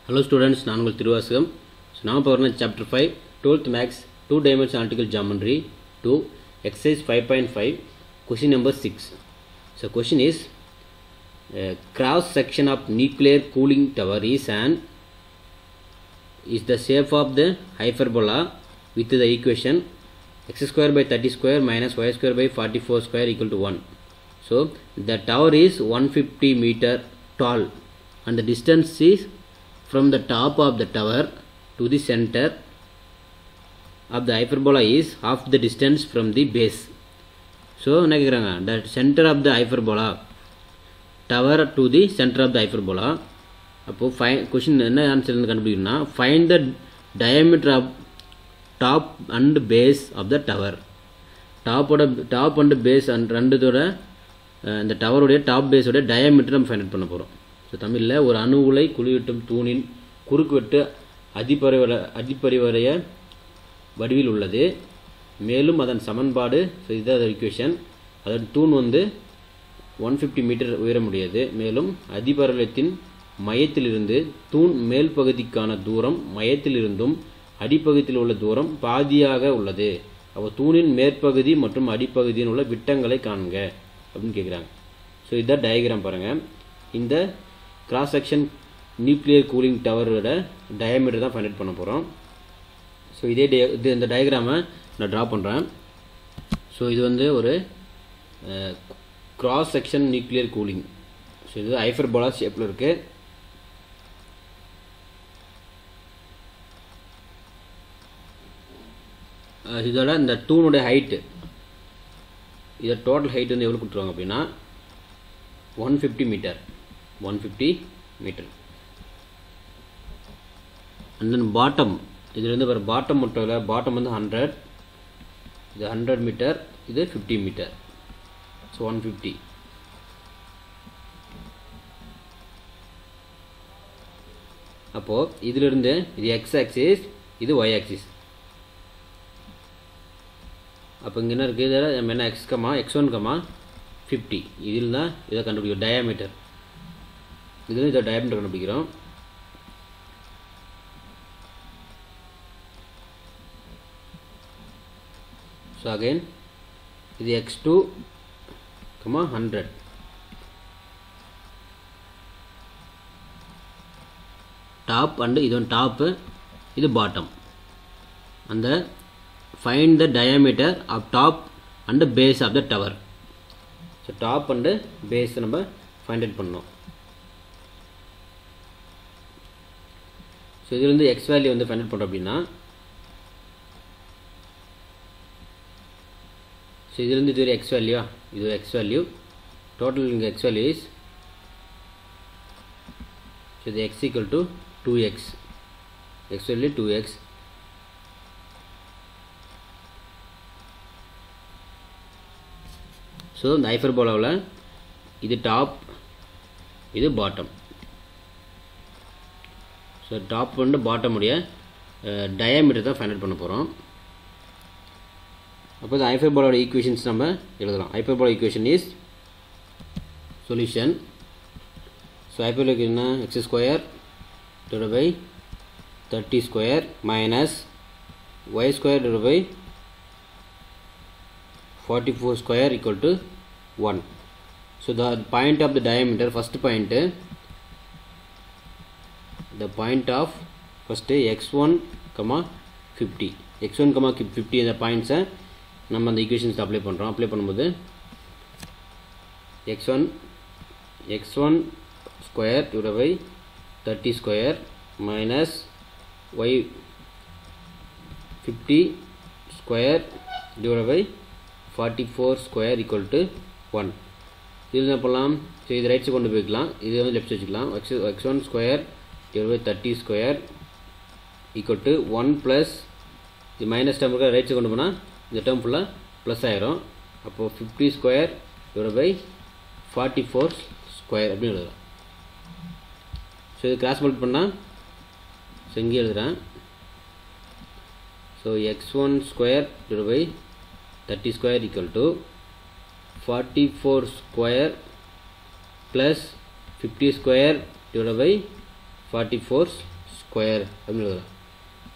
Hello students, நான் உங்கள் Thiruvasagam. So now power chapter 5 12th max 2 dimensional analytical geometry 2 exercise 5.5 question number 6. So question is cross section of nuclear cooling tower is the shape of the hyperbola with the equation x square by 30 square minus y square by 44 square equal to 1. So the tower is 150 meter tall and the distance is from the top of the tower to the center of the hyperbola is half the distance from the base. So the center of the hyperbola tower to the center of the hyperbola. Question answer find the diameter of top and base of the tower. Top and base and the tower top base diameter find it. So தமிழ்ல ஒரு அணு உலை குளிரூட்டும் தூணின் குறுக்குவெட்டு அடிப்பரிவரைய வடிவில் உள்ளது. மேலும் அதன் சமன்பாடு இதுதான் ஈக்குவேஷன். அதன் தூண் 150 மீட்டர் உயரமுடையது. மேலும் அதிபரவளையத்தின் மையத்திலிருந்து தூண் மேல் பகுதிக்கான தூரம் மையத்திலிருந்தும் அடிப்பகுதியில் உள்ள தூரம் பாதியாக உள்ளது. அப்போ தூணின் மேற்பகுதி மற்றும் அடிப்பகுதியில் உள்ள விட்டங்களை காண்க அப்படின்னு கேட்குறாங்க. ஸோ இதுதான் டயக்ராம் பாருங்க. இந்த கிராஸ் செக்ஷன் நியூக்ளியர் கூலிங் டவரோட டயமீட்டர் தான் ஃபைண்ட் அவுட் பண்ண போகிறோம். ஸோ இந்த டயக்ராமை நான் ட்ரா பண்ணுறேன். ஸோ இது ஒரு cross section nuclear cooling. So இது ஹைப்பர்போலா ஷேப்பில் இருக்குது. இதோட இந்த தூணுடைய ஹைட்டு இதை டோட்டல் ஹைட் எவ்வளோ கொடுத்துருவாங்க அப்படின்னா 150 மீட்டர். அண்ட் தென் பாட்டம் இதுலேருந்து வர பாட்டம் மட்டும் இல்லை, பாட்டம் 100, இது 100 மீட்டர், இது 50 மீட்டர். ஸோ 150. அப்போது இதிலிருந்து இது எக்ஸ் ஆக்சிஸ், இது ஒய் ஆக்சிஸ். அப்போ இங்கே என்ன இருக்குது, இதில் நம்ம என்ன x1, 50 இதில் தான் இதை கண்டுபிடிக்கிறோம். டயாமீட்டர் இதில் இதை டயாமீட்டர் கண்டுபிடிக்கிறோம். ஸோ அகைன் இது x2, 100. டாப் அண்டு இது டாப்பு, இது பாட்டம். அந்த find the diameter of top and base of the tower. So top and base நம்ம find it பண்ணோம். ஸோ இதிலிருந்து x வேல்யூ find it பண்ணுறோம் அப்படின்னா, ஸோ இதிலிருந்து இது ஒரு x வேல்யூ, இது ஒரு x வேல்யூ. டோட்டல் இங்கே x வேல்யூ இஸ், ஸோ இது x equal to 2x, x value 2x. So இந்த ஹைப்பர்போலாவில் இது டாப், இது பாட்டம். ஸோ டாப் வந்து பாட்டம் உடைய டயாமீட்டர் தான் ஃபைண்ட் அவுட் பண்ண போகிறோம். அப்போ இந்த ஹைப்பர்போலாவோட ஈக்குவேஷன்ஸ் நம்ம எழுதலாம். Hyperbola equation is solution. So ஹைப்பர்போலாக்கு என்ன, x square divided by 30 square minus y square divided by 44 square equal to 1. So the point of the diameter, first point, the point of first x1, 50, x1, 50 இந்த points நம்ம அந்த equations apply பண்ணுறோம். apply பண்ணும்போது x1 square divided by 30 square minus y 50 square divided by 44 square equal to 1. இதில் என்ன பண்ணலாம், so இது rights கொண்டு போய்க்கலாம், இது லெஃப்ட் வச்சுக்கலாம். x1 square divided by 30 square equal to 1 plus இது மைனஸ் டேர்ம் இருக்க ரைட்ஸு கொண்டு போனால் இந்த டேர்ம் ஃபுல்லாக ப்ளஸ் ஆயிரும். அப்போது 50 square divided by 44 square அப்படின்னு எழுதுறேன். ஸோ இது கிராஸ் மல்டிப்ளை பண்ணால், ஸோ இங்கே எழுதுகிறேன். So x1 square divided by 30 square equal to 44 square plus 50 square divided by 44 square அப்படின்னு எழுதலாம்.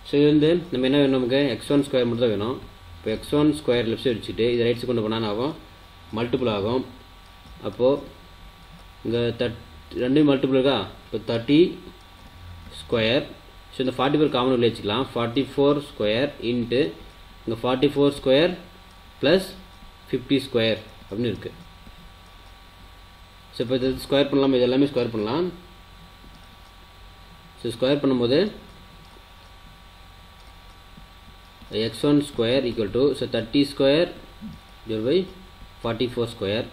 ஸோ இது வந்து நம்ம என்ன வேணும், நமக்கு x1 ஸ்கொயர் மட்டும் தான் வேணும். இப்போ x1 ஸ்கொயர் லெஃப்ட் சைடு வச்சுட்டு இதை ரைட் சைடு கொண்டு போனால் ஆகும், மல்டிபிள் ஆகும். அப்போது இங்கே ரெண்டையும் மல்டிபிள் இருக்கா, இப்போ 30 ஸ்கொயர். ஸோ இந்த 44 காமன் உள்ளே வச்சுக்கலாம். 44 ஸ்கொயர் இன்ட்டு இங்கே 44 ஸ்கொயர் ப்ளஸ் 50 ஸ்கொயர் அப்படின்னு இருக்குது. ஸோ இப்போ இது ஸ்கொயர் பண்ணலாம், இது எல்லாமே ஸ்கொயர் பண்ணலாம். ஸோ ஸ்கொயர் பண்ணும்போது x1 square equal to so 30 square divide by 44 square.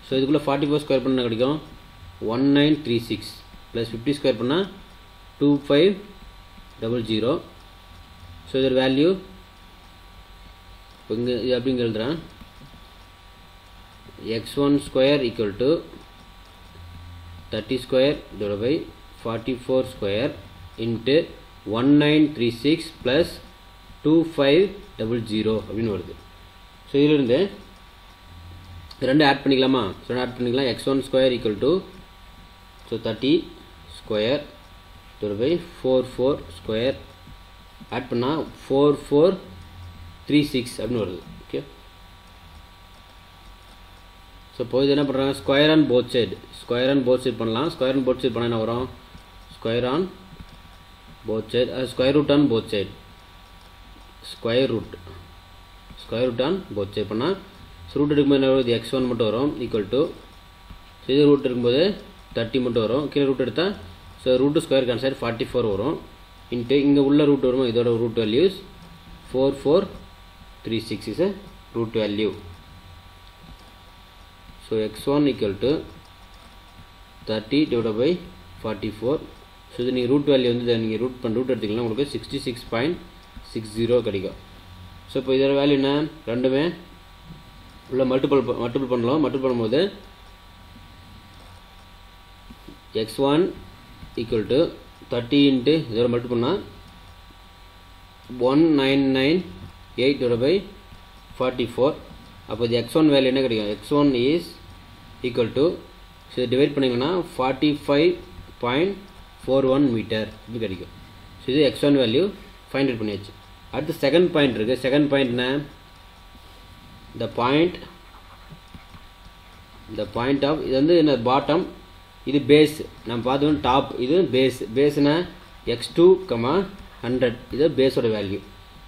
So இதுக்குள்ளே 44 ஸ்கொயர் பண்ணால் கிடைக்கும் 1936 ப்ளஸ் 50 ஸ்கொயர் பண்ணால் 2500. ஸோ இதோட வேல்யூ இப்போ இங்கே இது அப்படிங்க எழுதுகிறேன். x1 square equal to 30 square divide by 44 square into 1936 plus 2500 அப்படின்னு வருது. ஸோ இதிலிருந்து ரெண்டு ஆட் பண்ணிக்கலாமா? ஸோ ஆட் பண்ணிக்கலாம். x1 square equal to so 30 square divide by 44 square add பண்ணால் 4436 அப்படின்னு வருது. ஓகே, ஸோ இப்போ இது என்ன பண்ணுறாங்க, square on both side, square on both side பண்ணலாம். ஸ்கொயர் ஆன் போத் சைடு பண்ணால் என்ன வரும், square on both side, square root on both side, square root on both side பண்ணால் ரூட் எடுக்கும்போது என்ன வரும், இது x1 மட்டும் வரும் ஈக்குவல் டு ஸோ இது ரூட் எடுக்கும்போது 30 மட்டும் வரும். கீழே ரூட் எடுத்தால் ஸோ ரூட் ஸ்கொயர் கேன்சல் 44 வரும் இன்ட்டு இங்கே உள்ள ரூட் வரும். இதோட root values 4436 is a root value. So x1 equal to 30 divide by 44. So இது நீங்கள் ரூட் வேல்யூ வந்து நீங்கள் ரூட் எடுத்திங்கன்னா உங்களுக்கு 66.60 கிடைக்கும். ஸோ இப்போ இதோட வேல்யூ என்ன, ரெண்டுமே உள்ள மல்டிபிள் பண்ணலாம். மல்டிபிள் பண்ணும்போது x1 ஈக்குவல் டு 30 இன்ட்டு இதோட மல்டிபிள் பண்ணால் 1998 டிவைட் பை 44. அப்போ இது x1 வேல்யூ என்ன கிடைக்கும், x1 is equal to so divide பண்ணிங்கன்னா 45.41 மீட்டர் இது கிடைக்கும். ஸோ இது x1 வேல்யூ ஃபைண்ட் அவுட் பண்ணியாச்சு. அடுத்து செகண்ட் பாயிண்ட் இருக்குது. செகண்ட் பாயிண்ட் என்ன, the point of இது வந்து என்ன பாட்டம், இது பேஸ் நம்ம பார்த்தோம், டாப் இது பேஸ்னா x2, 100 இது பேஸோட வேல்யூ.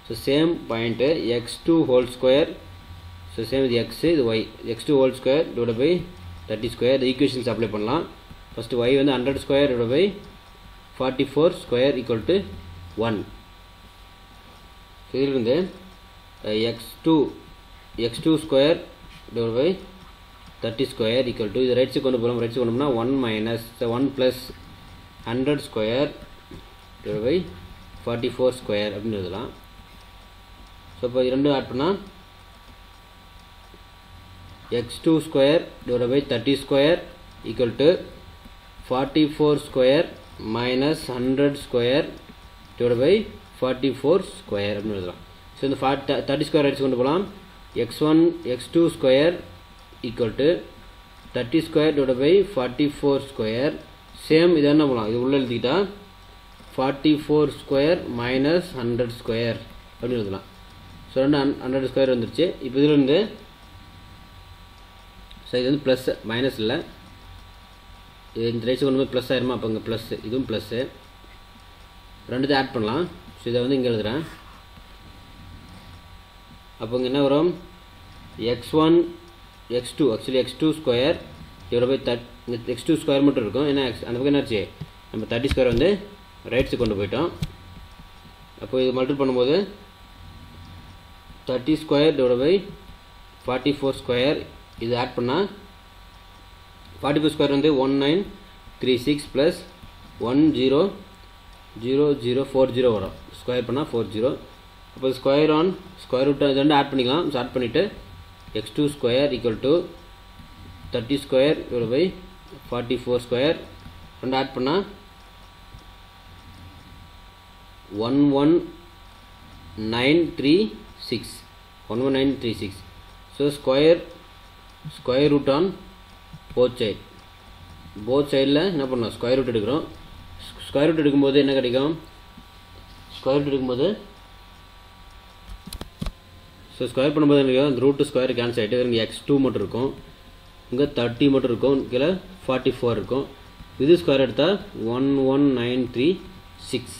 So same point x2 whole square, so same இது x, இது y, x2 whole square divide by 30 square. இந்த ஈக்குவேஷன்ஸ் அப்ளை பண்ணலாம். ஃபஸ்ட்டு y வந்து 100 square divide by 44 square equal to 1. So இதிலிருந்து x2 square divide by 30 square equal to இது right side கொண்டு போகிறோம். Right side கொண்டு போனால் 1 minus 1 plus 100 square divide by 44 square அப்படின்னு எழுதலாம். ஸோ இப்போ இது ரெண்டும் ஆட் பண்ணால் x2 square divide by 30 square equal to 44 square minus 100 square divide by 44 square அப்படின்னு எழுதலாம். ஸோ இந்த 30 ஸ்கொயர் ரைட் கொண்டு போகலாம். x2 square equal to 30 square divide by 44 square. Same இது என்ன பண்ணலாம், இது உள்ளே எழுதிக்கிட்டா 44 ஸ்கொயர் மைனஸ் 100 ஸ்கொயர் அப்படின்னு எழுதலாம். ஸோ 100 ஸ்கொயர் வந்துருச்சு. இப்போ இதில் இருந்து ஸோ இது வந்து ப்ளஸ் மைனஸ் இல்லை, இது இந்த ரைட்ஸ் கொண்டு போய் ப்ளஸ் ஆயிருமா, அப்போ இங்கே ப்ளஸ், இதுவும் ப்ளஸ்ஸு, ரெண்டுத்தையும் ஆட் பண்ணலாம். ஸோ இதை வந்து இங்கே எழுதுகிறேன். அப்போ இங்கே என்ன வரும், x1 x2 actually x2 square divide by x2 square மட்டும் இருக்கும். ஏன்னா அந்த பக்கம் என்னாச்சு, நம்ம 30 ஸ்கொயர் வந்து ரைட்ஸுக்கு கொண்டு போயிட்டோம். அப்போ இது மல்டிபிள் பண்ணும்போது 30 ஸ்கொயர் டிவைட் பை 44 ஸ்கொயர் இது ஆட் பண்ணால் 44 ஸ்கொயர் வந்து 1936 ப்ளஸ் 100040 வரும். ஸ்கொயர் பண்ணால் 40. அப்போ ஸ்கொயர் ஆன் ஸ்கொயர் ரூட் இது ரெண்டு ஆட் பண்ணிக்கலாம். ஸோ ஆட் பண்ணிவிட்டு x2 square equal to 30 square divide by 44 square ரெண்டு ஆட் பண்ணால் 11936. So square root on both சைடில் என்ன பண்ணோம், ஸ்கொயர் ரூட் எடுக்கிறோம். ஸ்கொயர் ரூட் எடுக்கும்போது என்ன கிடைக்கும், ஸ்கொயர் ரூட் இருக்கும்போது ஸோ ஸ்கொயர் பண்ணும்போது எனக்கு அந்த ரூட் ஸ்கொயர் கேன்சல் ஆகிட்டு இங்கே x2 மட்டும் இருக்கும், இங்கே 30 மட்டும் இருக்கும், கீழே 44 இருக்கும். இது ஸ்கொயர் எடுத்தால் 11936.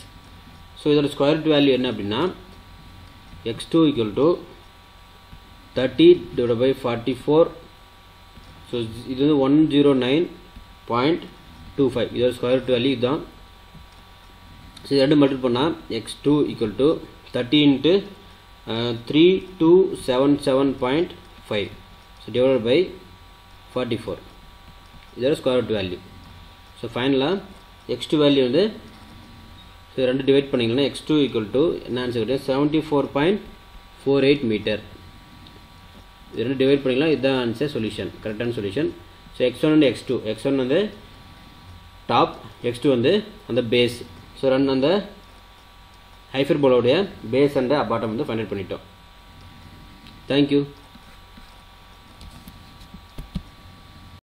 ஸோ இதோட ஸ்கொயர் ரூட் வேல்யூ என்ன அப்படின்னா x2 equal to 30 divide by 44. So இது வந்து 109.25. இதோட ஸ்கொயர் ரூட் வேல்யூ இதுதான். ஸோ இது ரெண்டு மல்டிபிள் பண்ணால் x2 equal to 30 into 3277.5. So divide by 44. இதோட ஸ்கொயர் ரூட் வேல்யூ. ஸோ ஃபைனலாக x2 வேல்யூ வந்து ஸோ ரெண்டு டிவைட் பண்ணிங்கன்னா x2 ஈக்குவல் டு என்ன ஆன்சர் கிடையாது 74.48 மீட்டர். இது ரெண்டு டிவைட் பண்ணிக்கலாம், இதுதான் ஆன்சர் சொல்யூஷன், கரெக்டான solution. So x1 and x1 வந்து டாப், x2 வந்து அந்த பேஸ். ஸோ ரெண்டு அந்த ஹைப்பர்போலாவுடைய பேஸ் அண்ட் பாட்டம் வந்து ஃபைண்ட் அவுட் பண்ணிட்டோம். தேங்க்யூ.